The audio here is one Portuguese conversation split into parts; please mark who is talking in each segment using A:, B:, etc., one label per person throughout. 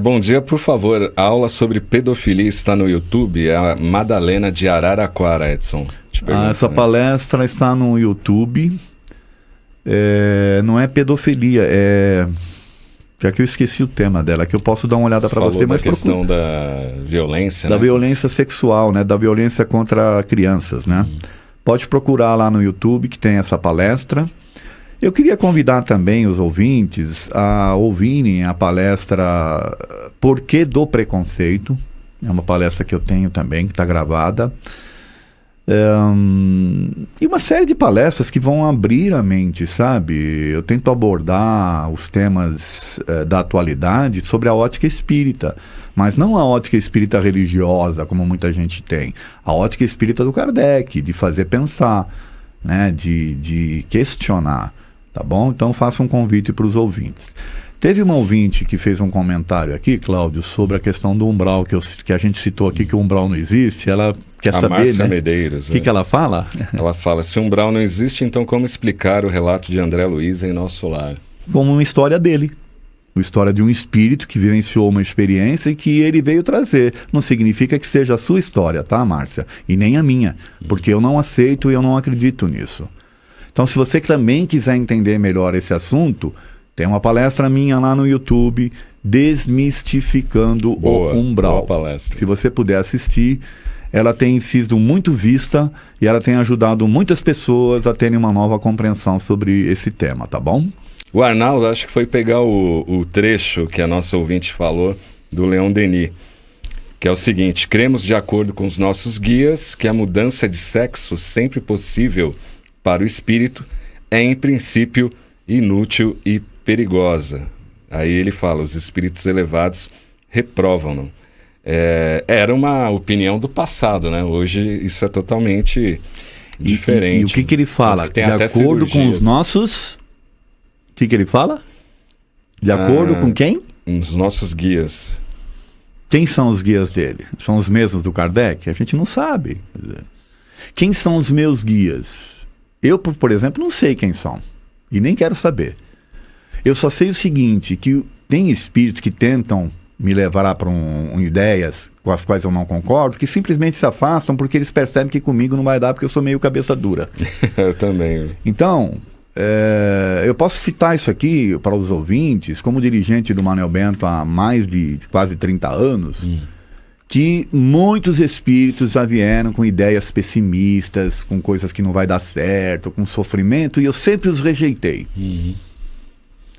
A: Bom dia, por favor. A aula sobre pedofilia está no YouTube. É a Madalena de Araraquara, Edson.
B: Essa palestra está no YouTube. Não é pedofilia, já que eu esqueci o tema dela, que eu posso dar uma olhada para você, mas
A: a questão da violência,
B: da violência sexual, né? Da violência contra crianças, né? Pode procurar lá no YouTube que tem essa palestra. Eu queria convidar também os ouvintes a ouvirem a palestra Porquê do Preconceito. É uma palestra que eu tenho também, que está gravada. E uma série de palestras que vão abrir a mente, sabe? Eu tento abordar os temas da atualidade sobre a ótica espírita, mas não a ótica espírita religiosa, como muita gente tem. A ótica espírita do Kardec, de fazer pensar, né? De questionar, tá bom? Então faço um convite para os ouvintes. Teve uma ouvinte que fez um comentário aqui, Cláudio, sobre a questão do umbral, que a gente citou aqui, que o umbral não existe. Ela quer saber,
A: Márcia
B: né?
A: Medeiros.
B: O que ela fala?
A: Ela fala, se o umbral não existe, então como explicar o relato de André Luiz em Nosso Lar?
B: Como uma história dele. Uma história de um espírito que vivenciou uma experiência e que ele veio trazer. Não significa que seja a sua história, tá, Márcia? E nem a minha, porque eu não aceito e eu não acredito nisso. Então, se você também quiser entender melhor esse assunto, tem uma palestra minha lá no YouTube, Desmistificando o Umbral.
A: Boa palestra.
B: Se você puder assistir, ela tem sido muito vista e ela tem ajudado muitas pessoas a terem uma nova compreensão sobre esse tema, tá bom?
A: O Arnaldo, acho que foi pegar o trecho que a nossa ouvinte falou do Leon Denis, que é o seguinte: cremos de acordo com os nossos guias que a mudança de sexo sempre possível para o espírito é, em princípio, inútil e perigosa. Aí ele fala, os espíritos elevados reprovam-no. Era uma opinião do passado, né? Hoje isso é totalmente diferente.
B: E o que ele fala? De acordo com os nossos... O que ele fala? De acordo com quem?
A: Os nossos guias.
B: Quem são os guias dele? São os mesmos do Kardec? A gente não sabe. Quem são os meus guias? Eu, por exemplo, não sei quem são. E nem quero saber. Eu só sei o seguinte, que tem espíritos que tentam me levar para ideias com as quais eu não concordo, que simplesmente se afastam porque eles percebem que comigo não vai dar, porque eu sou meio cabeça dura.
A: Eu também.
B: Então, eu posso citar isso aqui para os ouvintes, como dirigente do Manuel Bento há mais de quase 30 anos, que muitos espíritos já vieram com ideias pessimistas, com coisas que não vai dar certo, com sofrimento, e eu sempre os rejeitei.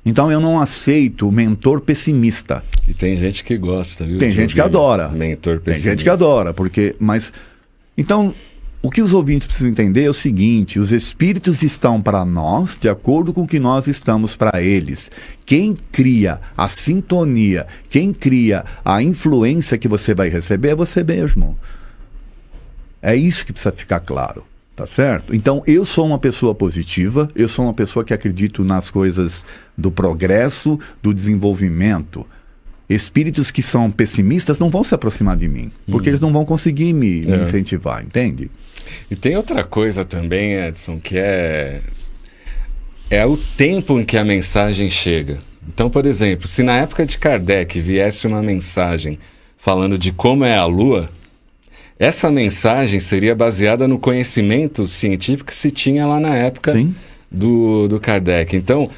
B: Então eu não aceito mentor pessimista.
A: E tem gente que gosta, viu?
B: Tem gente que adora.
A: Mentor pessimista.
B: Tem gente que adora, mas... Então, o que os ouvintes precisam entender é o seguinte: os espíritos estão para nós de acordo com o que nós estamos para eles. Quem cria a sintonia, quem cria a influência que você vai receber é você mesmo. É isso que precisa ficar claro. Tá certo? Então, eu sou uma pessoa positiva, eu sou uma pessoa que acredito nas coisas do progresso, do desenvolvimento. Espíritos que são pessimistas não vão se aproximar de mim, porque eles não vão conseguir me incentivar, entende?
A: E tem outra coisa também, Edson, que é o tempo em que a mensagem chega. Então, por exemplo, se na época de Kardec viesse uma mensagem falando de como é a Lua, essa mensagem seria baseada no conhecimento científico que se tinha lá na época do Kardec. Então,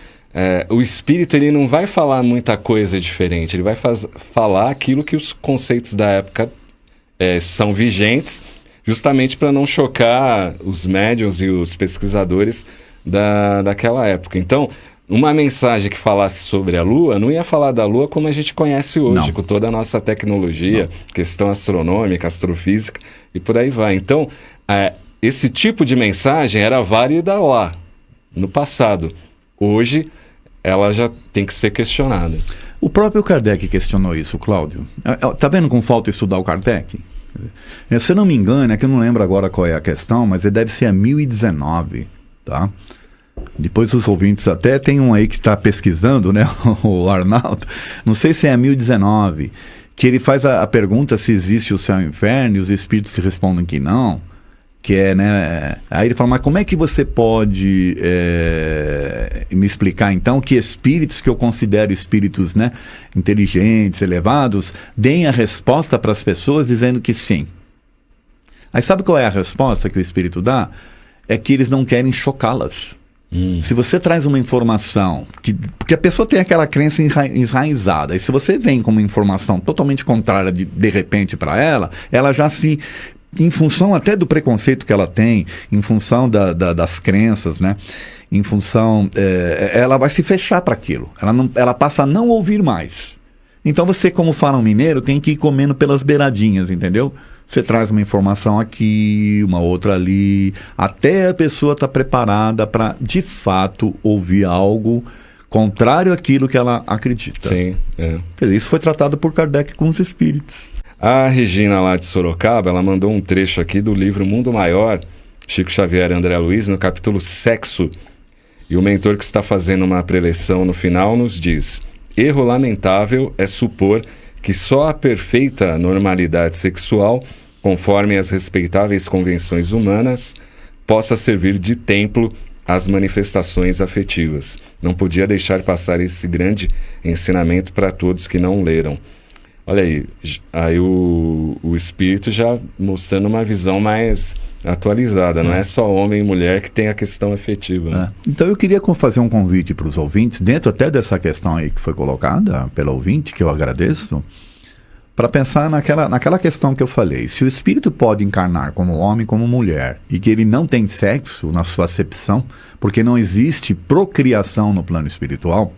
A: o espírito ele não vai falar muita coisa diferente, ele vai falar aquilo que os conceitos da época são vigentes, justamente para não chocar os médiuns e os pesquisadores daquela época. Então, uma mensagem que falasse sobre a Lua não ia falar da Lua como a gente conhece hoje, com toda a nossa tecnologia, questão astronômica, astrofísica e por aí vai. Então, esse tipo de mensagem era válida lá, no passado. Hoje, ela já tem que ser questionada.
B: O próprio Kardec questionou isso, Cláudio. Tá vendo como falta estudar o Kardec? Se eu não me engano, é que eu não lembro agora qual é a questão, mas ele deve ser a 1019, tá? Depois os ouvintes até tem um aí que está pesquisando, né? O Arnaldo. Não sei se é a 1019, que ele faz a pergunta se existe o céu e o inferno e os espíritos se respondem que não. que é, né? Aí ele fala, mas como é que você pode me explicar então que espíritos que eu considero espíritos, né, inteligentes, elevados, deem a resposta para as pessoas dizendo que sim? Aí sabe qual é a resposta que o espírito dá? É que eles não querem chocá-las. Se você traz uma informação, porque a pessoa tem aquela crença enraizada, e se você vem com uma informação totalmente contrária de repente para ela já se, em função até do preconceito que ela tem, em função das crenças, né? Em função, ela vai se fechar para aquilo, ela passa a não ouvir mais. Então você, como fala um mineiro, tem que ir comendo pelas beiradinhas, entendeu? Você traz uma informação aqui, uma outra ali, até a pessoa estar preparada para, de fato, ouvir algo contrário àquilo que ela acredita.
A: Sim, é.
B: Quer dizer, isso foi tratado por Kardec com os espíritos.
A: A Regina, lá de Sorocaba, ela mandou um trecho aqui do livro Mundo Maior, Chico Xavier e André Luiz, no capítulo Sexo. E o mentor que está fazendo uma preleção no final nos diz: erro lamentável é supor que só a perfeita normalidade sexual, conforme as respeitáveis convenções humanas, possa servir de templo às manifestações afetivas. Não podia deixar passar esse grande ensinamento para todos que não leram. Olha aí o espírito já mostrando uma visão mais atualizada, não é só homem e mulher que tem a questão afetiva. Né?
B: Então eu queria fazer um convite para os ouvintes, dentro até dessa questão aí que foi colocada pelo ouvinte, que eu agradeço, para pensar naquela questão que eu falei. Se o espírito pode encarnar como homem, como mulher, e que ele não tem sexo na sua acepção, porque não existe procriação no plano espiritual,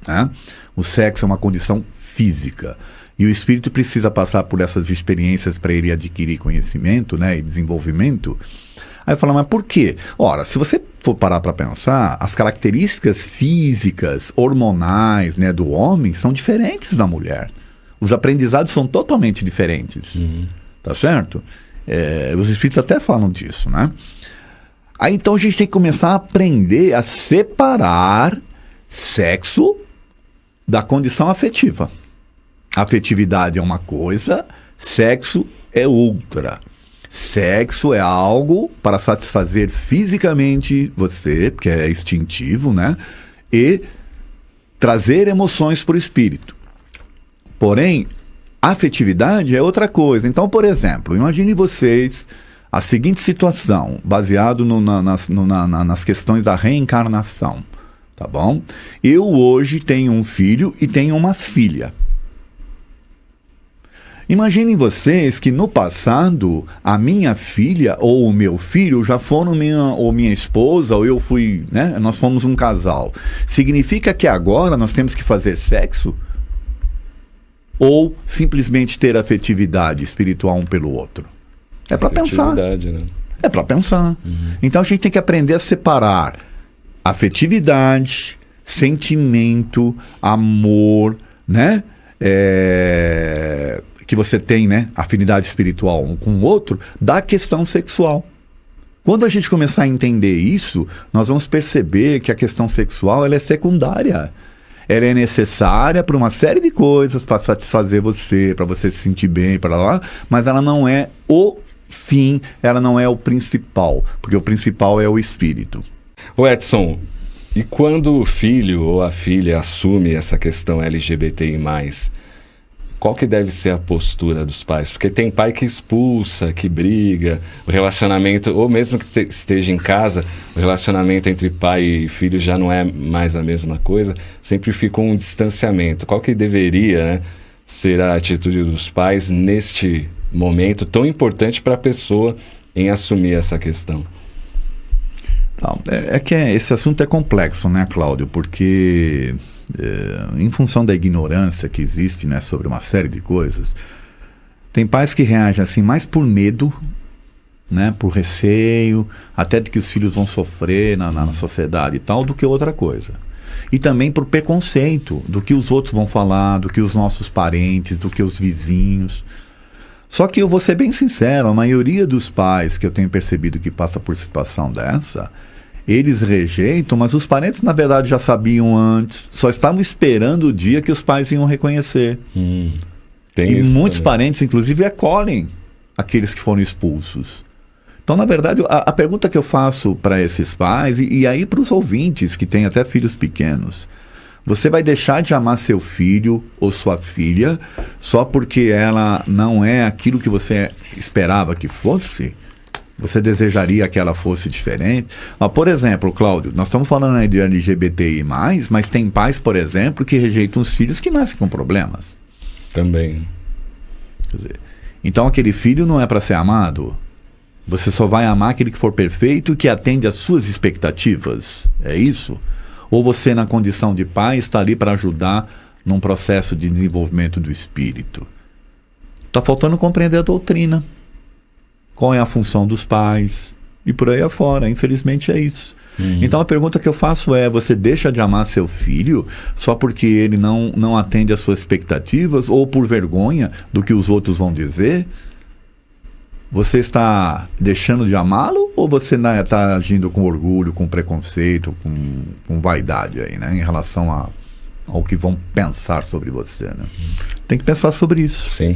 B: né? O sexo é uma condição física. E o espírito precisa passar por essas experiências para ele adquirir conhecimento, né, e desenvolvimento. Aí eu falo, mas por quê? Ora, se você for parar para pensar, as características físicas, hormonais, né, do homem são diferentes da mulher. Os aprendizados são totalmente diferentes. Tá certo? Os espíritos até falam disso, né? Aí então a gente tem que começar a aprender a separar sexo da condição afetiva. Afetividade é uma coisa, sexo é outra. Sexo é algo para satisfazer fisicamente você, porque é instintivo, né? E trazer emoções para o espírito. Porém, afetividade é outra coisa. Então, por exemplo, imagine vocês a seguinte situação, baseado nas questões da reencarnação. Tá bom? Eu hoje tenho um filho e tenho uma filha. Imaginem vocês que no passado a minha filha ou o meu filho já foram minha esposa, ou eu fui, né? Nós fomos um casal. Significa que agora nós temos que fazer sexo? Ou simplesmente ter afetividade espiritual um pelo outro? É para pensar.
A: Né?
B: É para pensar. Então a gente tem que aprender a separar afetividade, sentimento, amor, né? Que você tem, né? Afinidade espiritual um com o outro, da questão sexual. Quando a gente começar a entender isso, nós vamos perceber que a questão sexual ela é secundária. Ela é necessária para uma série de coisas, para satisfazer você, para você se sentir bem, para lá, mas ela não é o fim, ela não é o principal, porque o principal é o espírito.
A: Ô Edson, e quando o filho ou a filha assume essa questão LGBTI+, qual que deve ser a postura dos pais? Porque tem pai que expulsa, que briga, o relacionamento, ou mesmo que esteja em casa, o relacionamento entre pai e filho já não é mais a mesma coisa, sempre fica um distanciamento. Qual que deveria, né, ser a atitude dos pais neste momento tão importante para a pessoa em assumir essa questão?
B: É que esse assunto é complexo, né, Cláudio? Porque em função da ignorância que existe, né, sobre uma série de coisas, tem pais que reagem assim mais por medo, né, por receio, até de que os filhos vão sofrer na sociedade e tal, do que outra coisa. E também por preconceito do que os outros vão falar, do que os nossos parentes, do que os vizinhos. Só que eu vou ser bem sincero, a maioria dos pais que eu tenho percebido que passa por situação dessa, eles rejeitam, mas os parentes na verdade já sabiam antes, só estavam esperando o dia que os pais iam reconhecer.
A: Tem
B: e
A: isso
B: muitos
A: também.
B: parentes inclusive acolhem aqueles que foram expulsos. Então, na verdade, a pergunta que eu faço para esses pais, e aí para os ouvintes que têm até filhos pequenos, você vai deixar de amar seu filho ou sua filha só porque ela não é aquilo que você esperava que fosse? Você desejaria que ela fosse diferente? Por exemplo, Cláudio, nós estamos falando aí de LGBTI+, mas tem pais, por exemplo, que rejeitam os filhos que nascem com problemas.
A: Também.
B: Quer dizer, então aquele filho não é para ser amado? Você só vai amar aquele que for perfeito e que atende às suas expectativas? É isso? Ou você, na condição de pai, está ali para ajudar num processo de desenvolvimento do espírito? Está faltando compreender a doutrina. Qual é a função dos pais? E por aí afora. Infelizmente é isso. Então a pergunta que eu faço é: você deixa de amar seu filho só porque ele não atende às suas expectativas ou por vergonha do que os outros vão dizer? Você está deixando de amá-lo ou você está agindo com orgulho, com preconceito, com vaidade aí, né? Em relação ao que vão pensar sobre você, né? Tem que pensar sobre isso.
A: Sim.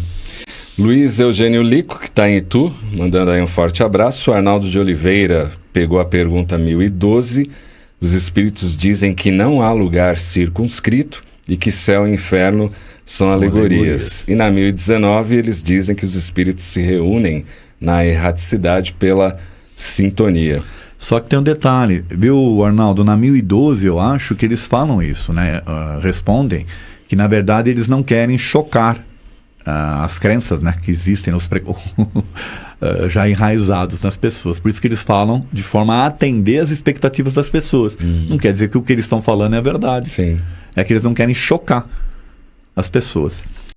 A: Luiz Eugênio Lico, que está em Itu, mandando aí um forte abraço. O Arnaldo de Oliveira pegou a pergunta 1012. Os espíritos dizem que não há lugar circunscrito e que céu e inferno são alegorias. E na 1019 eles dizem que os espíritos se reúnem na erraticidade pela sintonia.
B: Só que tem um detalhe, viu, Arnaldo? Na 1012 eu acho que eles falam isso, né? Respondem que na verdade eles não querem chocar as crenças, né, que existem já enraizados nas pessoas. Por isso que eles falam de forma a atender as expectativas das pessoas. Não quer dizer que o que eles estão falando é a verdade.
A: Sim.
B: É que eles não querem chocar as pessoas.